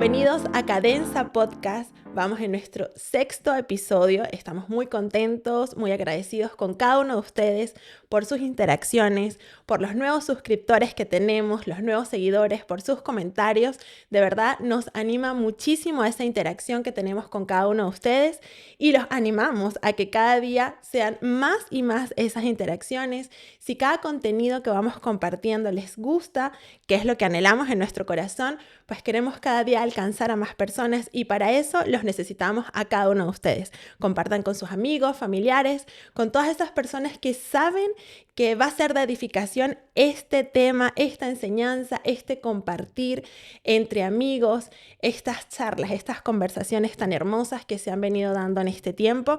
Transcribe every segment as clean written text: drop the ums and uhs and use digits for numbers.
Bienvenidos a Cadenza Podcast. Vamos en nuestro 6º episodio. Estamos muy contentos, muy agradecidos con cada uno de ustedes por sus interacciones, por los nuevos suscriptores que tenemos, los nuevos seguidores, por sus comentarios. De verdad nos anima muchísimo esa interacción que tenemos con cada uno de ustedes y los animamos a que cada día sean más y más esas interacciones. Si cada contenido que vamos compartiendo les gusta, que es lo que anhelamos en nuestro corazón, pues queremos cada día alcanzar a más personas y para eso los necesitamos a cada uno de ustedes. Compartan con sus amigos, familiares, con todas esas personas que saben que va a ser de edificación este tema, esta enseñanza, este compartir entre amigos, estas charlas, estas conversaciones tan hermosas que se han venido dando en este tiempo.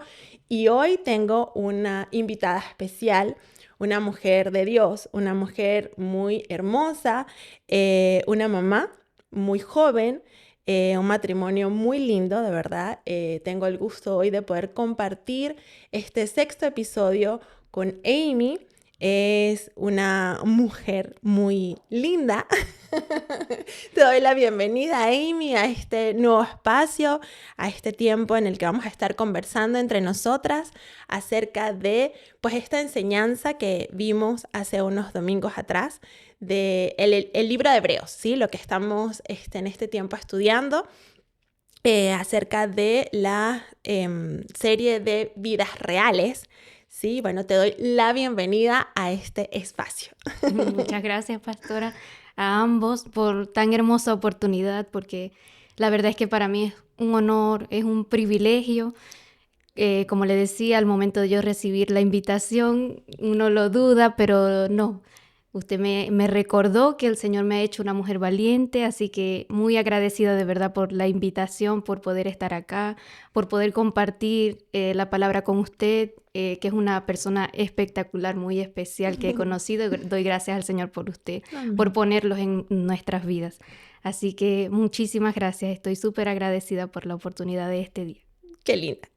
Y hoy tengo una invitada especial, una mujer de Dios, una mujer muy hermosa, una mamá muy joven, un matrimonio muy lindo, de verdad. Tengo el gusto hoy de poder compartir este 6º episodio con Amy. Es una mujer muy linda. Te doy la bienvenida, Amy, a este nuevo espacio, a este tiempo en el que vamos a estar conversando entre nosotras acerca de pues esta enseñanza que vimos hace unos domingos atrás de el libro de Hebreos, ¿sí? Lo que estamos en este tiempo estudiando acerca de la serie de vidas reales. Sí, bueno, te doy la bienvenida a este espacio. Muchas gracias, pastora, a ambos por tan hermosa oportunidad, porque la verdad es que para mí es un honor, es un privilegio. Como le decía, al momento de yo recibir la invitación, uno lo duda, pero no. Usted me recordó que el Señor me ha hecho una mujer valiente, así que muy agradecida de verdad por la invitación, por poder estar acá, por poder compartir la palabra con usted, que es una persona espectacular, muy especial que he conocido. Doy gracias al Señor por usted, por ponerlos en nuestras vidas. Así que muchísimas gracias, estoy súper agradecida por la oportunidad de este día. Qué linda.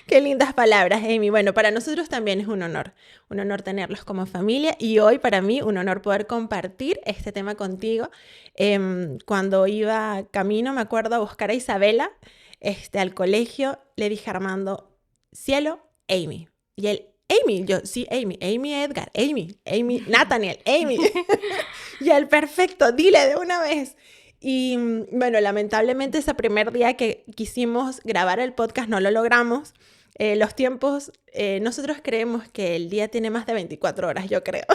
Qué lindas palabras, Amy. Bueno, para nosotros también es un honor tenerlos como familia y hoy para mí un honor poder compartir este tema contigo. Cuando iba camino, me acuerdo, a buscar a Isabela al colegio, le dije a Armando, cielo, Amy. Y él, Amy, yo, sí, Amy Edgar, Amy, Nathaniel, Amy. Y él, perfecto, dile de una vez. Y bueno, lamentablemente ese primer día que quisimos grabar el podcast no lo logramos. Los tiempos, nosotros creemos que el día tiene más de 24 horas, yo creo.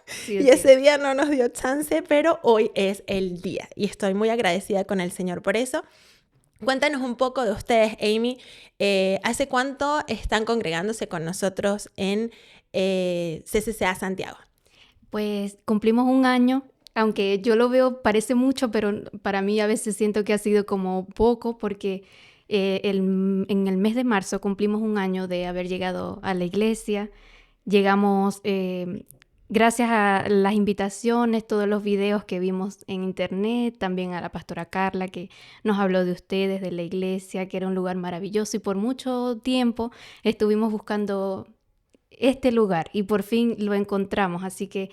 Sí, y ese día no nos dio chance, pero hoy es el día. Y estoy muy agradecida con el Señor por eso. Cuéntanos un poco de ustedes, Amy. ¿Hace cuánto están congregándose con nosotros en CCCA Santiago? Pues cumplimos un año. Aunque yo lo veo, parece mucho, pero para mí a veces siento que ha sido como poco porque en el mes de marzo cumplimos un año de haber llegado a la iglesia. Llegamos gracias a las invitaciones, todos los videos que vimos en internet, también a la pastora Carla que nos habló de ustedes, de la iglesia, que era un lugar maravilloso y por mucho tiempo estuvimos buscando este lugar y por fin lo encontramos, así que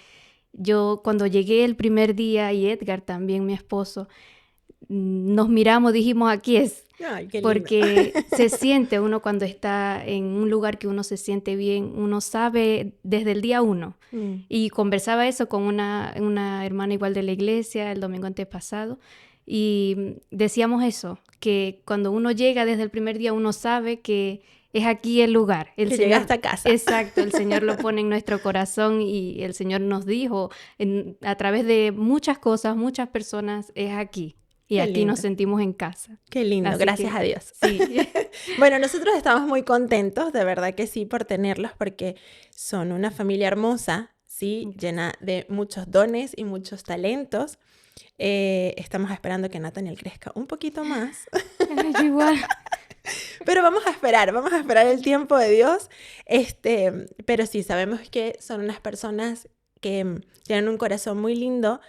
yo cuando llegué el primer día y Edgar también, mi esposo, nos miramos, dijimos, aquí es. Ay, qué lindo. Porque se siente uno cuando está en un lugar que uno se siente bien, uno sabe desde el día uno. Y conversaba eso con una hermana igual de la iglesia el domingo antepasado y decíamos eso, que cuando uno llega desde el primer día uno sabe que es aquí el lugar. Que llegaste a casa. Exacto, el Señor lo pone en nuestro corazón y el Señor nos dijo a través de muchas cosas, muchas personas, es aquí. Y Qué aquí lindo. Nos sentimos en casa. Qué lindo, Así gracias a Dios. Sí. Bueno, nosotros estamos muy contentos, de verdad que sí, por tenerlos, porque son una familia hermosa, ¿sí? Llena de muchos dones y muchos talentos. Estamos esperando que Nathaniel crezca un poquito más. Igual. Pero vamos a esperar el tiempo de Dios. Pero sí, sabemos que son unas personas que tienen un corazón muy lindo,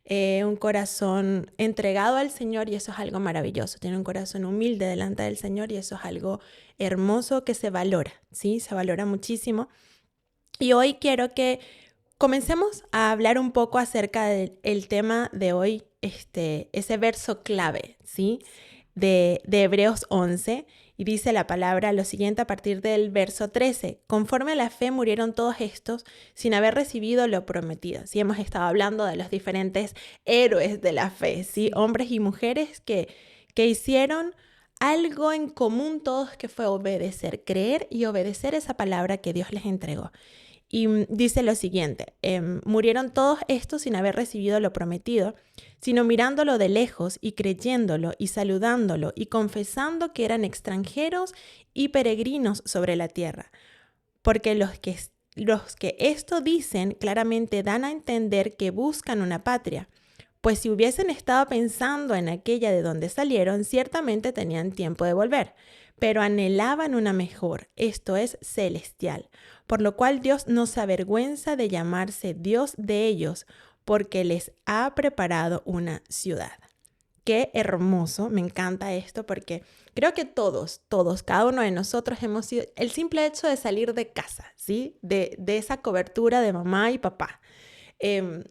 un corazón entregado al Señor y eso es algo maravilloso. Tienen un corazón humilde delante del Señor y eso es algo hermoso que se valora, ¿sí? Se valora muchísimo. Y hoy quiero que comencemos a hablar un poco acerca del tema de hoy ese verso clave, ¿sí? De Hebreos 11, y dice la palabra lo siguiente a partir del verso 13. Conforme a la fe murieron todos estos sin haber recibido lo prometido. Sí, hemos estado hablando de los diferentes héroes de la fe, ¿sí? Hombres y mujeres que hicieron algo en común todos, que fue obedecer, creer y obedecer esa palabra que Dios les entregó. Y dice lo siguiente, murieron todos estos sin haber recibido lo prometido, sino mirándolo de lejos y creyéndolo y saludándolo y confesando que eran extranjeros y peregrinos sobre la tierra. Porque los que esto dicen claramente dan a entender que buscan una patria. Pues si hubiesen estado pensando en aquella de donde salieron, ciertamente tenían tiempo de volver, pero anhelaban una mejor, esto es, celestial, por lo cual Dios no se avergüenza de llamarse Dios de ellos, porque les ha preparado una ciudad. Qué hermoso, me encanta esto, porque creo que todos, cada uno de nosotros hemos sido, el simple hecho de salir de casa, ¿sí? De esa cobertura de mamá y papá.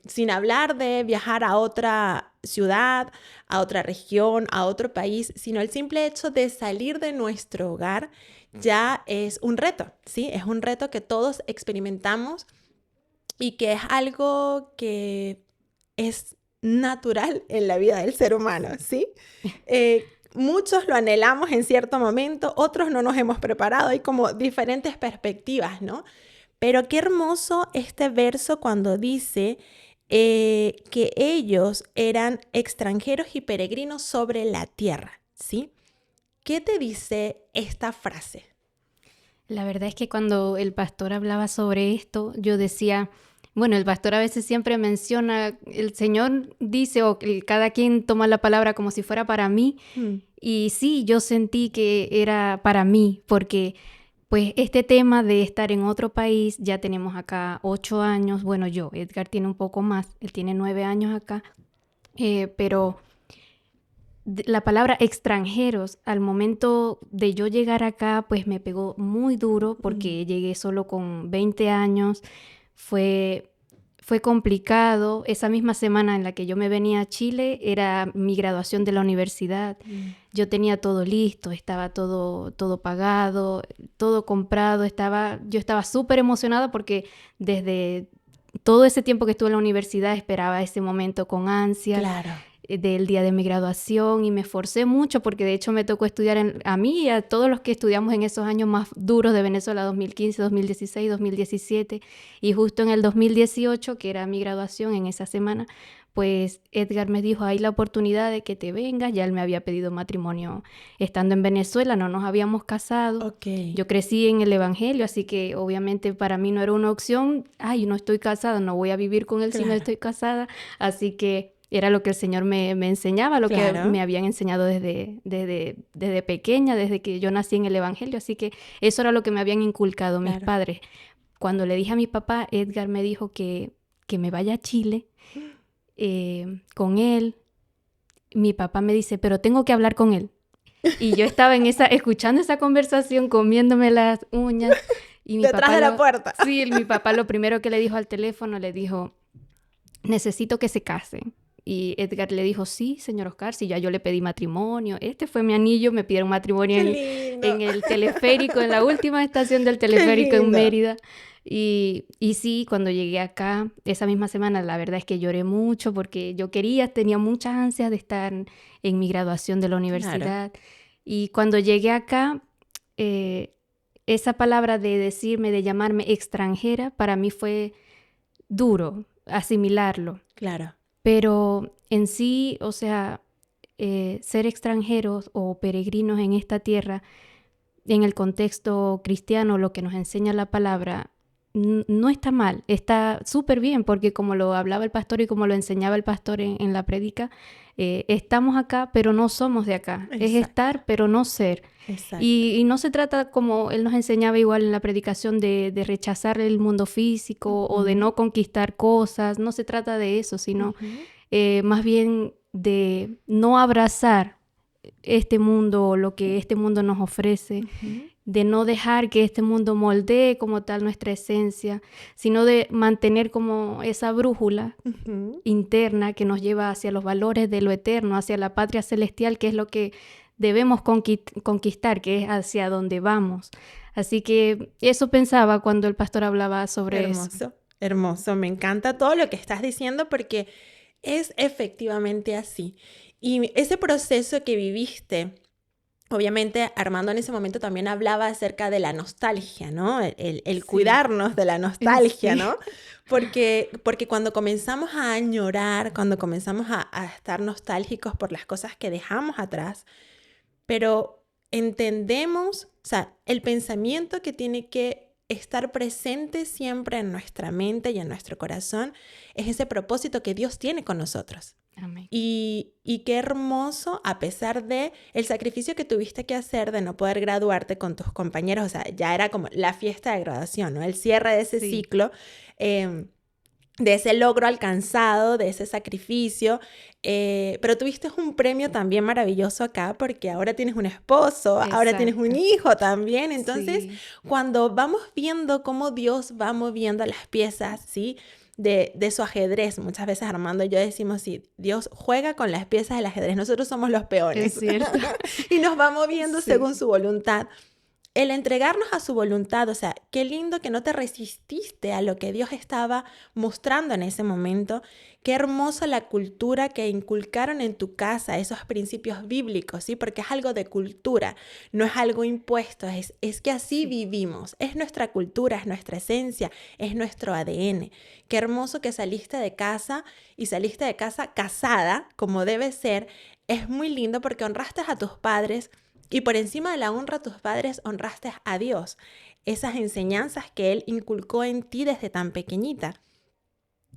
Sin hablar de viajar a otra ciudad, a otra región, a otro país, sino el simple hecho de salir de nuestro hogar ya es un reto, ¿sí? Es un reto que todos experimentamos y que es algo que es natural en la vida del ser humano, ¿sí? Muchos lo anhelamos en cierto momento, otros no nos hemos preparado, hay como diferentes perspectivas, ¿no? Pero qué hermoso este verso cuando dice que ellos eran extranjeros y peregrinos sobre la tierra, ¿sí? ¿Qué te dice esta frase? La verdad es que cuando el pastor hablaba sobre esto, yo decía, bueno, el pastor a veces siempre menciona, el Señor dice, o cada quien toma la palabra como si fuera para mí, y sí, yo sentí que era para mí, porque pues este tema de estar en otro país, ya tenemos acá 8 años, bueno, Edgar tiene un poco más, él tiene 9 años acá, pero la palabra extranjeros, al momento de yo llegar acá, pues me pegó muy duro porque llegué solo con 20 años, fue complicado. Esa misma semana en la que yo me venía a Chile era mi graduación de la universidad. Yo tenía todo listo, estaba todo pagado, todo comprado. Yo estaba súper emocionada porque desde todo ese tiempo que estuve en la universidad esperaba ese momento con ansia. Claro. Del día de mi graduación, y me esforcé mucho porque de hecho me tocó estudiar a mí y a todos los que estudiamos en esos años más duros de Venezuela, 2015, 2016, 2017, y justo en el 2018, que era mi graduación, en esa semana, pues Edgar me dijo, hay la oportunidad de que te vengas. Ya él me había pedido matrimonio estando en Venezuela, no nos habíamos casado. Okay. Yo crecí en el evangelio, así que obviamente para mí no era una opción, no estoy casada, no voy a vivir con él si no estoy casada, así que era lo que el Señor me enseñaba, lo que me habían enseñado desde pequeña, desde que yo nací en el evangelio, así que eso era lo que me habían inculcado mis padres. Cuando le dije a mi papá, Edgar me dijo que me vaya a Chile con él. Mi papá me dice, pero tengo que hablar con él. Y yo estaba escuchando esa conversación, comiéndome las uñas. Y mi detrás de la puerta. Sí, mi papá lo primero que le dijo al teléfono, le dijo, necesito que se casen. Y Edgar le dijo, sí, señor Oscar, sí, ya yo le pedí matrimonio. Este fue mi anillo, me pidieron matrimonio en el teleférico, en la última estación del teleférico en Mérida. Y sí, cuando llegué acá, esa misma semana, la verdad es que lloré mucho porque tenía muchas ansias de estar en mi graduación de la universidad. Claro. Y cuando llegué acá, esa palabra de llamarme extranjera, para mí fue duro asimilarlo. Claro. Pero en sí, o sea, ser extranjeros o peregrinos en esta tierra, en el contexto cristiano, lo que nos enseña la palabra, no está mal, está súper bien, porque como lo hablaba el pastor y como lo enseñaba el pastor en la prédica, estamos acá, pero no somos de acá. Exacto. Es estar, pero no ser. Y no se trata, como él nos enseñaba igual en la predicación, de rechazar el mundo físico o de no conquistar cosas. No se trata de eso, sino más bien de no abrazar este mundo, lo que este mundo nos ofrece, de no dejar que este mundo moldee como tal nuestra esencia, sino de mantener como esa brújula interna que nos lleva hacia los valores de lo eterno, hacia la patria celestial, que es lo que debemos conquistar, que es hacia donde vamos. Así que eso pensaba cuando el pastor hablaba sobre eso. Hermoso, hermoso. Me encanta todo lo que estás diciendo porque es efectivamente así. Y ese proceso que viviste, obviamente Armando en ese momento también hablaba acerca de la nostalgia, ¿no? El Sí. cuidarnos de la nostalgia, Sí. ¿no? Porque cuando comenzamos a añorar, cuando comenzamos a estar nostálgicos por las cosas que dejamos atrás, pero entendemos, o sea, el pensamiento que tiene que estar presente siempre en nuestra mente y en nuestro corazón es ese propósito que Dios tiene con nosotros. Amén. Y qué hermoso, a pesar de el sacrificio que tuviste que hacer de no poder graduarte con tus compañeros, o sea, ya era como la fiesta de graduación, ¿no? El cierre de ese Sí. ciclo, de ese logro alcanzado, de ese sacrificio, pero tuviste un premio también maravilloso acá porque ahora tienes un esposo, ahora tienes un Exacto. hijo también. Entonces, Sí. cuando vamos viendo cómo Dios va moviendo las piezas, ¿sí? De su ajedrez, muchas veces Armando y yo decimos, sí, Dios juega con las piezas del ajedrez, nosotros somos los peones. Es cierto. Y nos va moviendo Sí. según su voluntad. El entregarnos a su voluntad, o sea, qué lindo que no te resististe a lo que Dios estaba mostrando en ese momento. Qué hermosa la cultura que inculcaron en tu casa, esos principios bíblicos, ¿sí? Porque es algo de cultura, no es algo impuesto, es que así vivimos. Es nuestra cultura, es nuestra esencia, es nuestro ADN. Qué hermoso que saliste de casa y saliste de casa casada, como debe ser. Es muy lindo porque honraste a tus padres. Y por encima de la honra a tus padres, honraste a Dios. Esas enseñanzas que Él inculcó en ti desde tan pequeñita.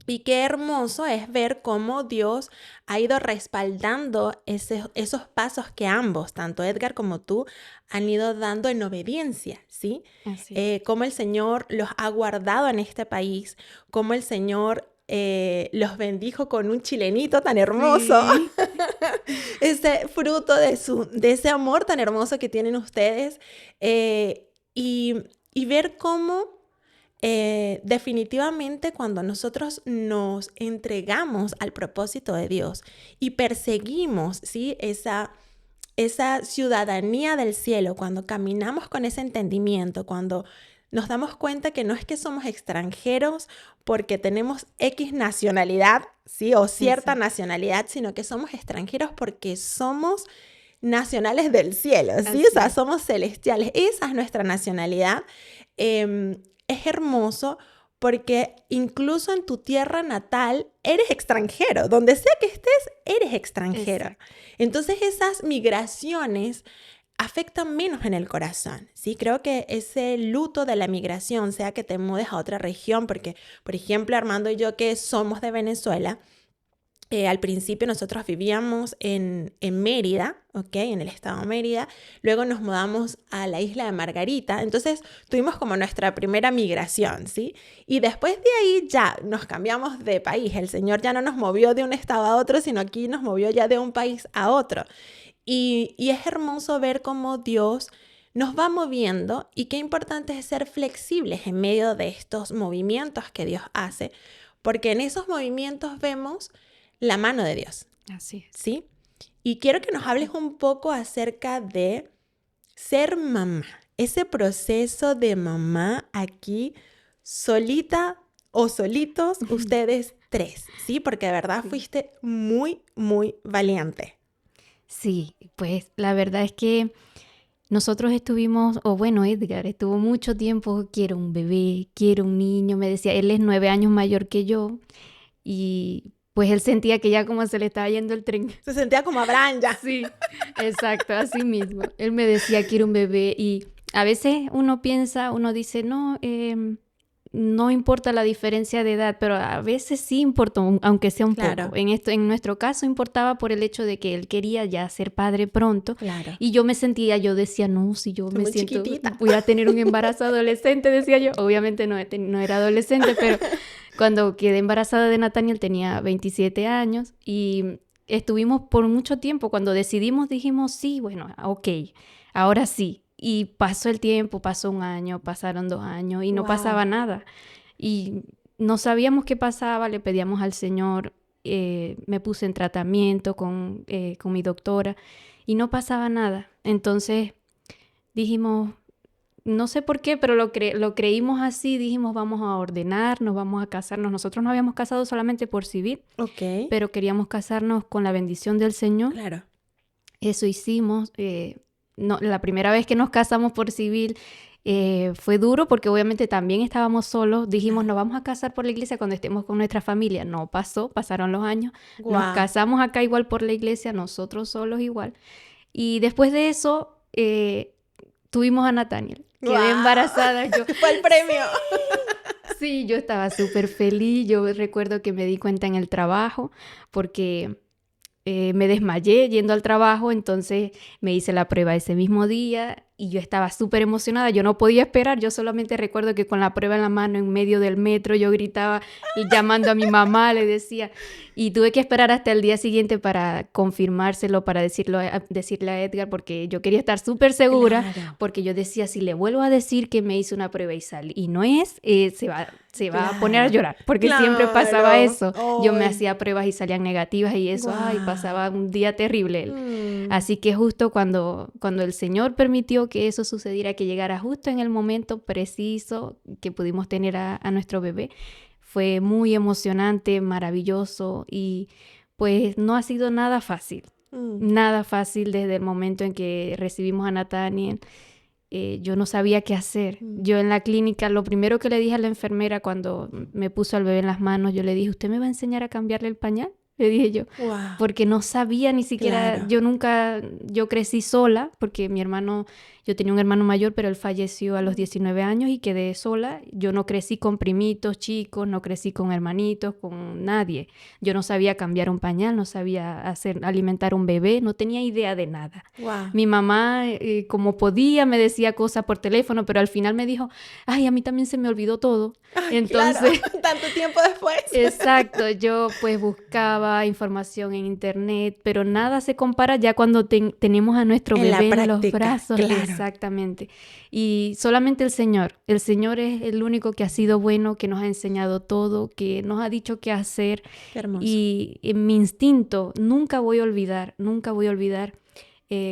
Y qué hermoso es ver cómo Dios ha ido respaldando esos pasos que ambos, tanto Edgar como tú, han ido dando en obediencia, ¿sí? Así es. Cómo el Señor los ha guardado en este país, cómo el Señor los bendijo con un chilenito tan hermoso. Sí. Ese fruto de ese amor tan hermoso que tienen ustedes, y ver cómo definitivamente cuando nosotros nos entregamos al propósito de Dios y perseguimos, ¿sí? esa ciudadanía del cielo, cuando caminamos con ese entendimiento, cuando nos damos cuenta que no es que somos extranjeros porque tenemos X nacionalidad, ¿sí? O cierta nacionalidad, sino que somos extranjeros porque somos nacionales del cielo, ¿sí? Así O sea, es. somos celestiales. Esa es nuestra nacionalidad. Es hermoso porque incluso en tu tierra natal eres extranjero. Donde sea que estés, eres extranjero. Exacto. Entonces esas migraciones afectan menos en el corazón, ¿sí? Creo que ese luto de la migración, sea que te mudes a otra región, porque, por ejemplo, Armando y yo que somos de Venezuela, al principio nosotros vivíamos en Mérida, ¿ok? En el estado de Mérida. Luego nos mudamos a la isla de Margarita. Entonces tuvimos como nuestra primera migración, ¿sí? Y después de ahí ya nos cambiamos de país. El Señor ya no nos movió de un estado a otro, sino aquí nos movió ya de un país a otro. Y es hermoso ver cómo Dios nos va moviendo y qué importante es ser flexibles en medio de estos movimientos que Dios hace, porque en esos movimientos vemos la mano de Dios, Así es. ¿sí? Y quiero que nos hables un poco acerca de ser mamá, ese proceso de mamá aquí, solita o solitos, ustedes tres, ¿sí? Porque de verdad fuiste muy, muy valiente. Sí, pues la verdad es que nosotros estuvimos, o bueno, Edgar estuvo mucho tiempo, quiero un bebé, quiero un niño, me decía, él es 9 años mayor que yo y pues él sentía que ya como se le estaba yendo el tren. Se sentía como Abraham ya. Sí, exacto, así mismo. Él me decía, quiero un bebé y a veces uno piensa, uno dice, no, no importa la diferencia de edad, pero a veces sí importa, aunque sea un Claro. poco. En nuestro caso importaba por el hecho de que él quería ya ser padre pronto. Claro. Y yo decía, no, si yo Soy me muy siento, chiquitita. voy a tener un embarazo adolescente, decía yo. Obviamente no era adolescente, pero cuando quedé embarazada de Nathaniel tenía 27 años y estuvimos por mucho tiempo. Cuando decidimos dijimos, sí, bueno, ok, ahora sí. Y pasó el tiempo, pasó 1 año, pasaron 2 años y no pasaba nada. Y no sabíamos qué pasaba, le pedíamos al Señor, me puse en tratamiento con mi doctora y no pasaba nada. Entonces dijimos, no sé por qué, pero lo creímos así, dijimos vamos a ordenarnos, vamos a casarnos. Nosotros nos habíamos casado solamente por civil, pero queríamos casarnos con la bendición del Señor. Claro. Eso hicimos. No, la primera vez que nos casamos por civil fue duro porque obviamente también estábamos solos. Dijimos, nos vamos a casar por la iglesia cuando estemos con nuestra familia. No pasó, pasaron los años. Wow. Nos casamos acá igual por la iglesia, nosotros solos igual. Y después de eso, tuvimos a Nathaniel. Quedé embarazada. ¡Fue el premio! Sí, yo estaba súper feliz. Yo recuerdo que me di cuenta en el trabajo porque me desmayé yendo al trabajo, entonces me hice la prueba ese mismo día y yo estaba súper emocionada, yo no podía esperar, yo solamente recuerdo que con la prueba en la mano en medio del metro yo gritaba llamando a mi mamá, le decía, y tuve que esperar hasta el día siguiente para confirmárselo, para decirle a Edgar, porque yo quería estar súper segura, claro. Porque yo decía, si le vuelvo a decir que me hice una prueba y no es, se va a poner a llorar, porque siempre pasaba eso. Yo me hacía pruebas y salían negativas y eso, pasaba un día terrible. Así que justo cuando el Señor permitió que eso sucediera, que llegara justo en el momento preciso que pudimos tener a nuestro bebé, fue muy emocionante, maravilloso y pues no ha sido nada fácil. Nada fácil desde el momento en que recibimos a Nathaniel. Yo no sabía qué hacer. Yo en la clínica, lo primero que le dije a la enfermera cuando me puso al bebé en las manos, yo le dije, ¿usted me va a enseñar a cambiarle el pañal? Le dije yo, porque no sabía ni siquiera, yo crecí sola, porque yo tenía un hermano mayor, pero él falleció a los 19 años y quedé sola. Yo no crecí con primitos chicos, no crecí con hermanitos, con nadie. Yo no sabía cambiar un pañal, no sabía alimentar un bebé, no tenía idea de nada. Mi mamá, como podía, me decía cosas por teléfono, pero al final me dijo, ay, a mí también se me olvidó todo. Entonces, claro, tanto tiempo después. Exacto, yo pues buscaba información en internet, pero nada se compara ya cuando tenemos a nuestro bebé en los brazos. Claro. Exactamente. Y solamente el Señor es el único que ha sido bueno, que nos ha enseñado todo, que nos ha dicho qué hacer. Qué hermoso. Y en mi instinto, nunca voy a olvidar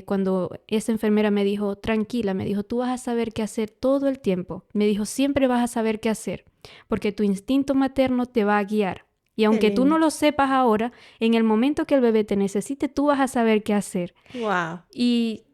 cuando esa enfermera me dijo, tranquila, me dijo, tú vas a saber qué hacer todo el tiempo. Me dijo, siempre vas a saber qué hacer, porque tu instinto materno te va a guiar. Y aunque tú no lo sepas ahora, en el momento que el bebé te necesite, tú vas a saber qué hacer. Wow. Y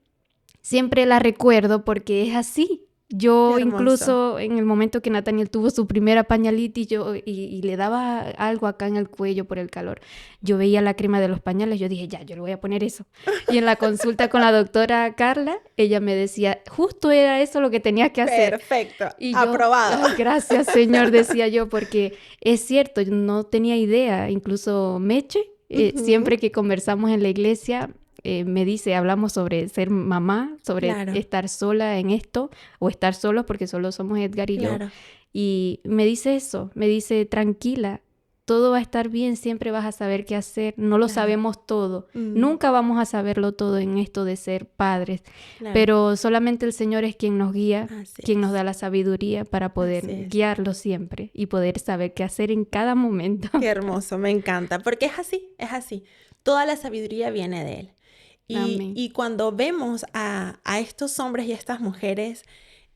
siempre la recuerdo porque es así. Yo incluso en el momento que Nathaniel tuvo su primera pañalitis y le daba algo acá en el cuello por el calor, yo veía la crema de los pañales, yo dije, ya, yo le voy a poner eso. Y en la consulta con la doctora Carla, ella me decía, justo era eso lo que tenía que hacer. Perfecto, y yo, aprobado. Gracias, Señor, decía yo, porque es cierto, yo no tenía idea. Incluso Meche, siempre que conversamos en la iglesia, me dice, hablamos sobre ser mamá, sobre estar sola en esto, o estar solos, porque solo somos Edgar y yo. Y me dice eso, me dice, tranquila, todo va a estar bien, siempre vas a saber qué hacer, no lo sabemos todo, nunca vamos a saberlo todo en esto de ser padres, pero solamente el Señor es quien nos guía, quien nos da la sabiduría para poder guiarlo siempre y poder saber qué hacer en cada momento. Qué hermoso, me encanta, porque es así, toda la sabiduría viene de Él. Y cuando vemos a estos hombres y a estas mujeres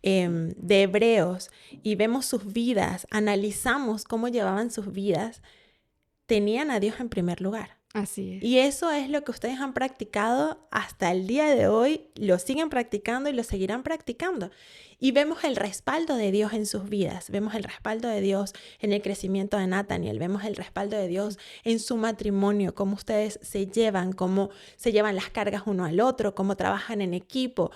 de Hebreos y vemos sus vidas, analizamos cómo llevaban sus vidas, tenían a Dios en primer lugar. Así es. Y eso es lo que ustedes han practicado hasta el día de hoy, lo siguen practicando y lo seguirán practicando. Y vemos el respaldo de Dios en sus vidas, vemos el respaldo de Dios en el crecimiento de Nathaniel, vemos el respaldo de Dios en su matrimonio, cómo ustedes se llevan, cómo se llevan las cargas uno al otro, cómo trabajan en equipo.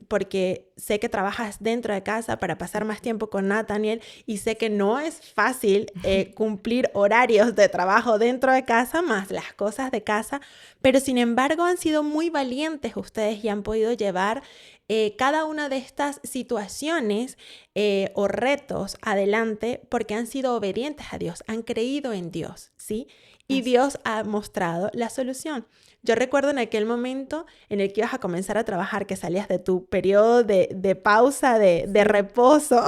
Porque sé que trabajas dentro de casa para pasar más tiempo con Nathaniel y sé que no es fácil cumplir horarios de trabajo dentro de casa más las cosas de casa, pero sin embargo han sido muy valientes ustedes y han podido llevar cada una de estas situaciones o retos adelante porque han sido obedientes a Dios, han creído en Dios, ¿sí? Y Dios ha mostrado la solución. Yo recuerdo en aquel momento en el que ibas a comenzar a trabajar, que salías de tu periodo de pausa, de reposo.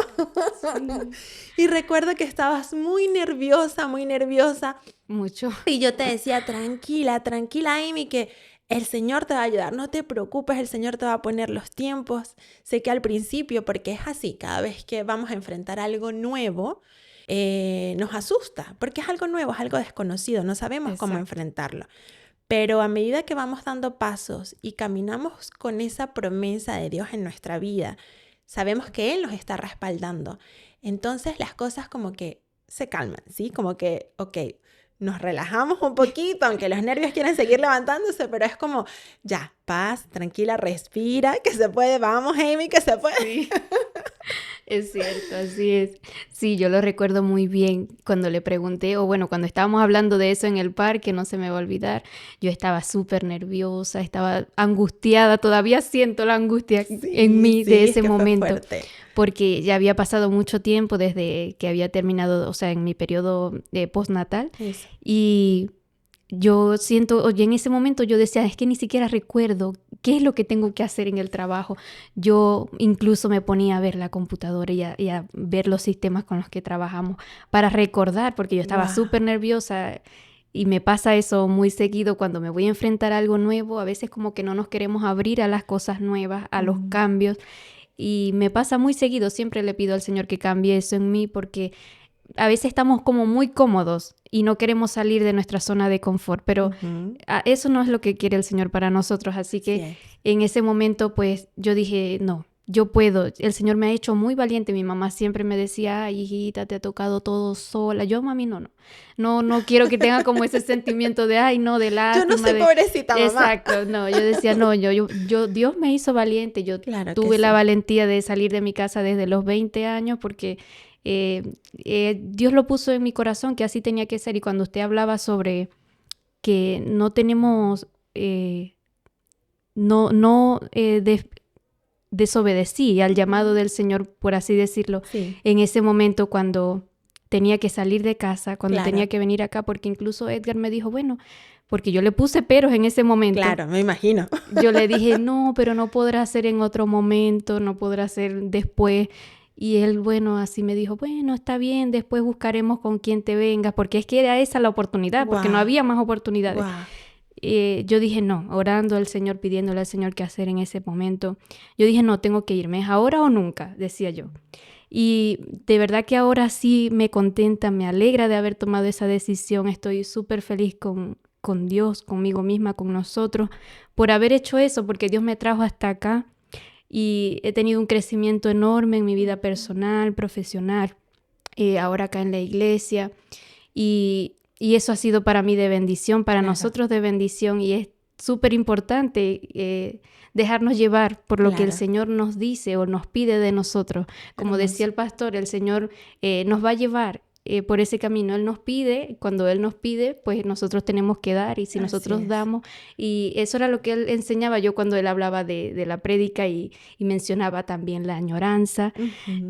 Sí. Y recuerdo que estabas muy nerviosa, muy nerviosa. Mucho. Y yo te decía, tranquila, tranquila, Amy, que el Señor te va a ayudar. No te preocupes, el Señor te va a poner los tiempos. Sé que al principio, porque es así, cada vez que vamos a enfrentar algo nuevo, nos asusta, porque es algo nuevo, es algo desconocido, no sabemos cómo enfrentarlo. Pero a medida que vamos dando pasos y caminamos con esa promesa de Dios en nuestra vida, sabemos que Él nos está respaldando. Entonces las cosas como que se calman, ¿sí? Como que, ok, nos relajamos un poquito, aunque los nervios quieren seguir levantándose, pero es como, ya, paz, tranquila, respira, que se puede, vamos, Amy, que se puede. Sí. Es cierto, así es. Sí, yo lo recuerdo muy bien cuando le pregunté, o bueno, cuando estábamos hablando de eso en el parque, no se me va a olvidar, yo estaba súper nerviosa, estaba angustiada, todavía siento la angustia en mí de ese momento, porque ya había pasado mucho tiempo desde que había terminado, o sea, en mi periodo postnatal, y yo siento, oye, en ese momento yo decía, es que ni siquiera recuerdo qué es lo que tengo que hacer en el trabajo. Yo incluso me ponía a ver la computadora y a ver los sistemas con los que trabajamos para recordar, porque yo estaba súper nerviosa y me pasa eso muy seguido cuando me voy a enfrentar a algo nuevo. A veces como que no nos queremos abrir a las cosas nuevas, a los cambios, y me pasa muy seguido. Siempre le pido al Señor que cambie eso en mí porque a veces estamos como muy cómodos y no queremos salir de nuestra zona de confort, pero eso no es lo que quiere el Señor para nosotros. Así que en ese momento, pues, yo dije, no, yo puedo. El Señor me ha hecho muy valiente. Mi mamá siempre me decía, ay, hijita, te ha tocado todo sola. Yo, mami, no quiero que tenga como ese sentimiento de, ay, no, de lástima. Yo no soy pobrecita, mamá. Exacto, no, yo decía, no, Dios me hizo valiente. Yo tuve la valentía de salir de mi casa desde los 20 años porque Dios lo puso en mi corazón que así tenía que ser. Y cuando usted hablaba sobre que no tenemos, desobedecí al llamado del Señor, por así decirlo, en ese momento cuando tenía que salir de casa, cuando tenía que venir acá, porque incluso Edgar me dijo, bueno, porque yo le puse peros en ese momento. Claro, me imagino. Yo le dije, no, pero no podrá ser en otro momento, no podrá ser después. Y él, bueno, así me dijo, bueno, está bien, después buscaremos con quién te vengas, porque es que era esa la oportunidad, porque no había más oportunidades. Yo dije, no, orando al Señor, pidiéndole al Señor qué hacer en ese momento. Yo dije, no, tengo que irme, ¿es ahora o nunca? Decía yo. Y de verdad que ahora sí me contenta, me alegra de haber tomado esa decisión. Estoy súper feliz con Dios, conmigo misma, con nosotros, por haber hecho eso, porque Dios me trajo hasta acá. Y he tenido un crecimiento enorme en mi vida personal, profesional, ahora acá en la iglesia. Y eso ha sido para mí de bendición, para nosotros de bendición. Y es súper importante dejarnos llevar por lo que el Señor nos dice o nos pide de nosotros. Como decía el pastor, el Señor nos va a llevar por ese camino. Él nos pide, cuando Él nos pide, pues nosotros tenemos que dar, y si nosotros damos, y eso era lo que Él enseñaba yo cuando Él hablaba de la prédica y mencionaba también la añoranza.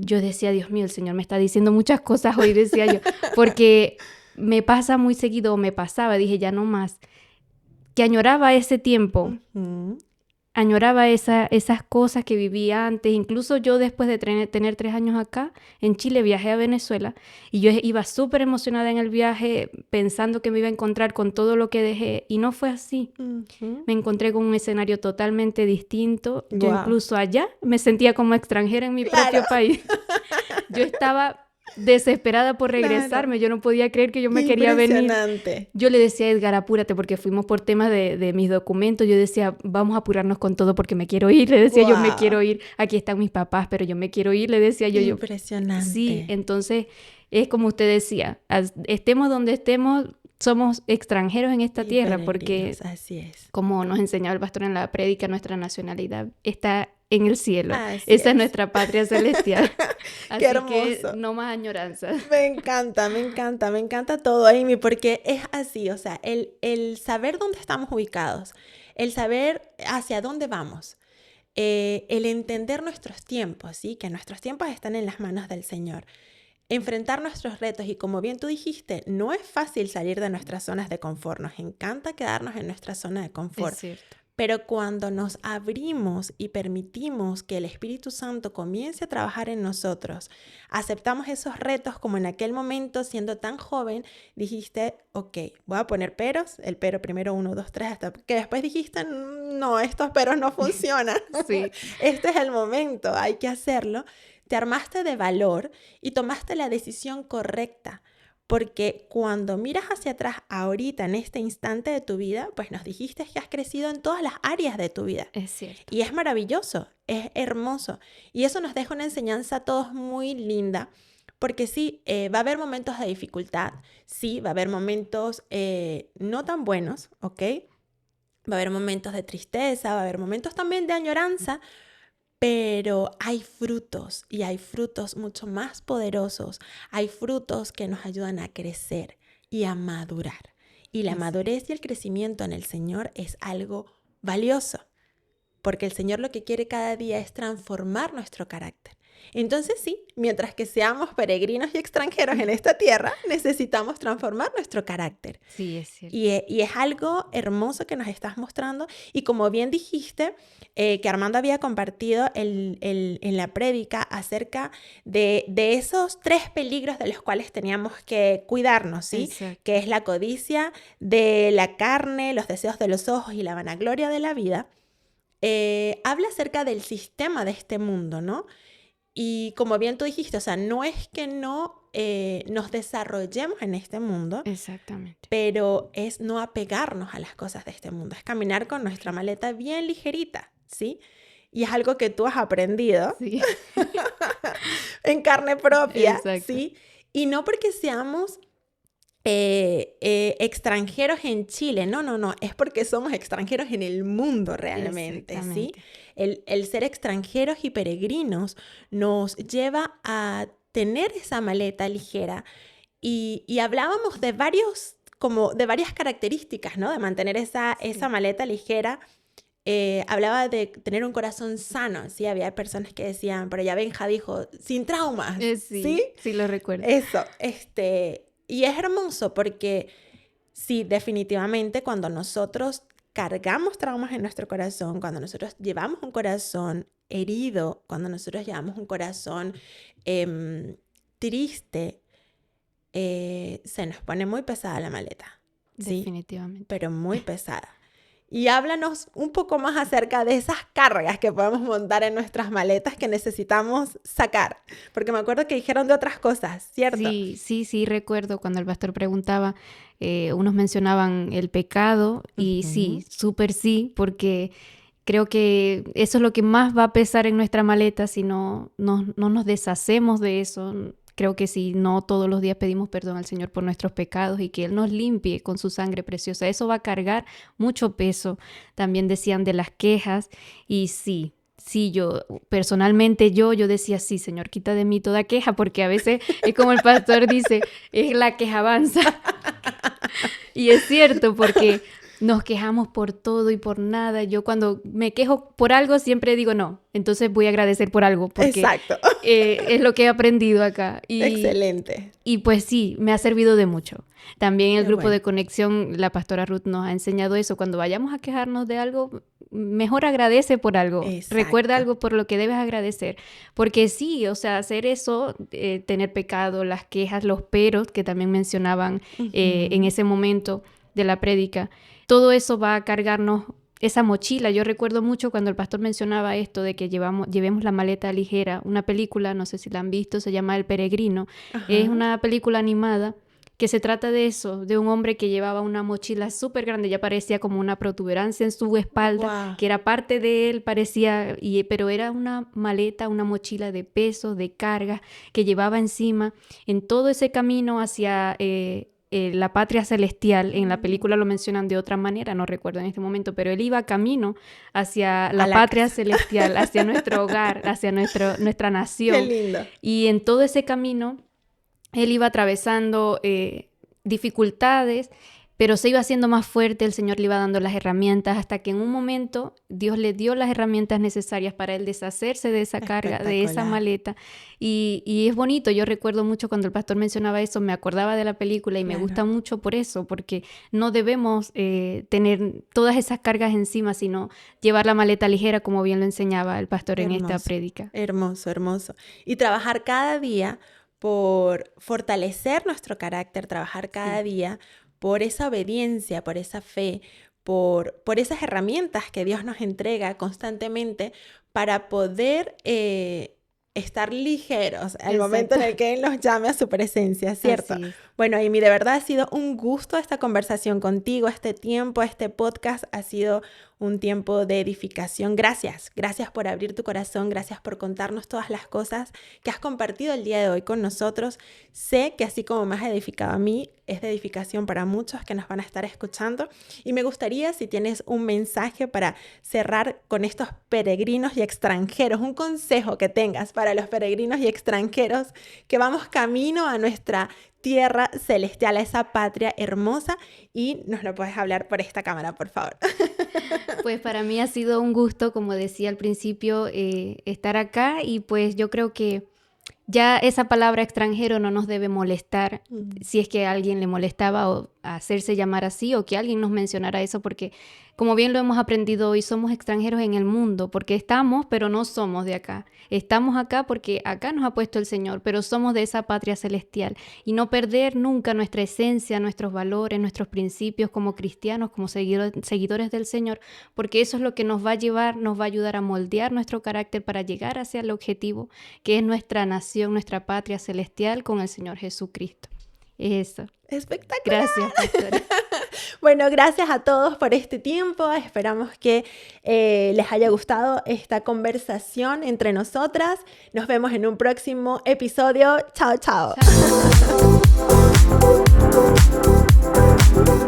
Yo decía, Dios mío, el Señor me está diciendo muchas cosas hoy, decía yo, porque me pasa muy seguido, me pasaba, dije, ya no más, que añoraba ese tiempo, añoraba esas cosas que vivía antes. Incluso yo después de tener 3 años acá, en Chile, viajé a Venezuela y yo iba súper emocionada en el viaje, pensando que me iba a encontrar con todo lo que dejé, y no fue así. Me encontré con un escenario totalmente distinto. Yo incluso allá me sentía como extranjera en mi propio país. Yo estaba desesperada por regresarme. Yo no podía creer que yo me quería venir. Yo le decía a Edgar, apúrate, porque fuimos por temas de mis documentos. Yo decía, vamos a apurarnos con todo porque me quiero ir. Le decía, yo me quiero ir. Aquí están mis papás, pero yo me quiero ir. Le decía yo. Impresionante. Sí, entonces es como usted decía, estemos donde estemos, somos extranjeros en esta tierra, porque así es. Como nos enseñaba el pastor en la prédica, nuestra nacionalidad está en el cielo. Esa es nuestra patria celestial. Así Qué hermoso. Que no más añoranzas. Me encanta todo, Amy, porque es así, o sea, el saber dónde estamos ubicados, el saber hacia dónde vamos, el entender nuestros tiempos, ¿sí? Que nuestros tiempos están en las manos del Señor. Enfrentar nuestros retos y como bien tú dijiste, no es fácil salir de nuestras zonas de confort. Nos encanta quedarnos en nuestra zona de confort. Es cierto. Pero cuando nos abrimos y permitimos que el Espíritu Santo comience a trabajar en nosotros, aceptamos esos retos como en aquel momento, siendo tan joven, dijiste, ok, voy a poner peros, el pero primero 1, 2, 3, hasta que después dijiste, no, estos peros no funcionan. Sí. Este es el momento, hay que hacerlo. Te armaste de valor y tomaste la decisión correcta. Porque cuando miras hacia atrás ahorita, en este instante de tu vida, pues nos dijiste que has crecido en todas las áreas de tu vida. Es cierto. Y es maravilloso, es hermoso. Y eso nos deja una enseñanza a todos muy linda. Porque sí, va a haber momentos de dificultad. Sí, va a haber momentos no tan buenos, ¿ok? Va a haber momentos de tristeza, va a haber momentos también de añoranza. Pero hay frutos y hay frutos mucho más poderosos. Hay frutos que nos ayudan a crecer y a madurar. Y la madurez y el crecimiento en el Señor es algo valioso, porque el Señor lo que quiere cada día es transformar nuestro carácter. Entonces sí, mientras que seamos peregrinos y extranjeros en esta tierra, necesitamos transformar nuestro carácter. Sí, es cierto. Y es algo hermoso que nos estás mostrando. Y como bien dijiste, que Armando había compartido en la prédica acerca de esos 3 peligros de los cuales teníamos que cuidarnos, ¿sí? Exacto. Que es la codicia de la carne, los deseos de los ojos y la vanagloria de la vida. Habla acerca del sistema de este mundo, ¿no? Y como bien tú dijiste, o sea, no es que no nos desarrollemos en este mundo, Exactamente. pero es no apegarnos a las cosas de este mundo, es caminar con nuestra maleta bien ligerita, ¿sí? Y es algo que tú has aprendido Sí. en carne propia, Exacto. ¿sí? Y no porque seamos extranjeros en Chile, no, es porque somos extranjeros en el mundo realmente, ¿sí? Exactamente. El ser extranjeros y peregrinos nos lleva a tener esa maleta ligera y hablábamos de varias características, ¿no? De mantener esa maleta ligera. Hablaba de tener un corazón sano, ¿sí? Había personas que decían, pero ya Benja dijo, sin traumas, ¿sí? Sí, lo recuerdo. Eso, y es hermoso porque sí, definitivamente cuando nosotros cargamos traumas en nuestro corazón, cuando nosotros llevamos un corazón herido, cuando nosotros llevamos un corazón triste, se nos pone muy pesada la maleta, ¿sí? Definitivamente. Pero muy pesada. Y háblanos un poco más acerca de esas cargas que podemos montar en nuestras maletas que necesitamos sacar. Porque me acuerdo que dijeron de otras cosas, ¿cierto? Sí, recuerdo cuando el pastor preguntaba, unos mencionaban el pecado y sí, súper sí, porque creo que eso es lo que más va a pesar en nuestra maleta si no nos deshacemos de eso. Creo que si no todos los días pedimos perdón al Señor por nuestros pecados y que Él nos limpie con su sangre preciosa, eso va a cargar mucho peso. También decían de las quejas y sí, yo personalmente yo decía, sí, Señor, quita de mí toda queja, porque a veces es como el pastor dice, es la quejabanza. Y es cierto, porque nos quejamos por todo y por nada. Yo cuando me quejo por algo siempre digo no, entonces voy a agradecer por algo, porque exacto. Es lo que he aprendido acá. Excelente. Y pues sí, me ha servido de mucho. También en el Qué grupo bueno. de conexión, la pastora Ruth nos ha enseñado eso. Cuando vayamos a quejarnos de algo, mejor agradece por algo. Exacto. Recuerda algo por lo que debes agradecer. Porque sí, o sea, hacer eso, tener pecado, las quejas, los peros, que también mencionaban en ese momento de la prédica, todo eso va a cargarnos esa mochila. Yo recuerdo mucho cuando el pastor mencionaba esto de que llevemos la maleta ligera. Una película, no sé si la han visto, se llama El Peregrino. Ajá. Es una película animada que se trata de eso, de un hombre que llevaba una mochila súper grande, ya parecía como una protuberancia en su espalda, Wow. que era parte de él, parecía, pero era una maleta, una mochila de peso, de carga, que llevaba encima en todo ese camino hacia la patria celestial. En la película lo mencionan de otra manera, no recuerdo en este momento, pero él iba camino hacia la patria casa celestial, hacia nuestro hogar, hacia nuestra nación. Qué lindo. Y en todo ese camino él iba atravesando dificultades, pero se iba haciendo más fuerte, el Señor le iba dando las herramientas, hasta que en un momento Dios le dio las herramientas necesarias para él deshacerse de esa carga, de esa maleta. Y es bonito, yo recuerdo mucho cuando el pastor mencionaba eso, me acordaba de la película y me gusta mucho por eso, porque no debemos tener todas esas cargas encima, sino llevar la maleta ligera, como bien lo enseñaba el pastor en esta prédica. Hermoso, hermoso. Y trabajar cada día por fortalecer nuestro carácter, trabajar cada día por esa obediencia, por esa fe, por esas herramientas que Dios nos entrega constantemente para poder estar ligeros al momento en el que Él nos llame a su presencia, ¿cierto? Bueno, Amy, de verdad ha sido un gusto esta conversación contigo, este tiempo, este podcast ha sido un tiempo de edificación. Gracias por abrir tu corazón, gracias por contarnos todas las cosas que has compartido el día de hoy con nosotros. Sé que así como me has edificado a mí, es de edificación para muchos que nos van a estar escuchando. Y me gustaría, si tienes un mensaje para cerrar con estos peregrinos y extranjeros, un consejo que tengas para los peregrinos y extranjeros que vamos camino a nuestra tierra celestial, a esa patria hermosa, y nos lo puedes hablar por esta cámara, por favor. Pues para mí ha sido un gusto, como decía al principio, estar acá, y pues yo creo que ya esa palabra extranjero no nos debe molestar, si es que a alguien le molestaba o hacerse llamar así, o que alguien nos mencionara eso, porque como bien lo hemos aprendido hoy, somos extranjeros en el mundo, porque estamos, pero no somos de acá. Estamos acá porque acá nos ha puesto el Señor, pero somos de esa patria celestial. Y no perder nunca nuestra esencia, nuestros valores, nuestros principios como cristianos, como seguidores del Señor, porque eso es lo que nos va a llevar, nos va a ayudar a moldear nuestro carácter para llegar hacia el objetivo, que es nuestra nación, nuestra patria celestial con el Señor Jesucristo. Eso. Espectacular. Gracias, pastora. Bueno, gracias a todos por este tiempo. Esperamos que les haya gustado esta conversación entre nosotras. Nos vemos en un próximo episodio. Chao, chao. Chao.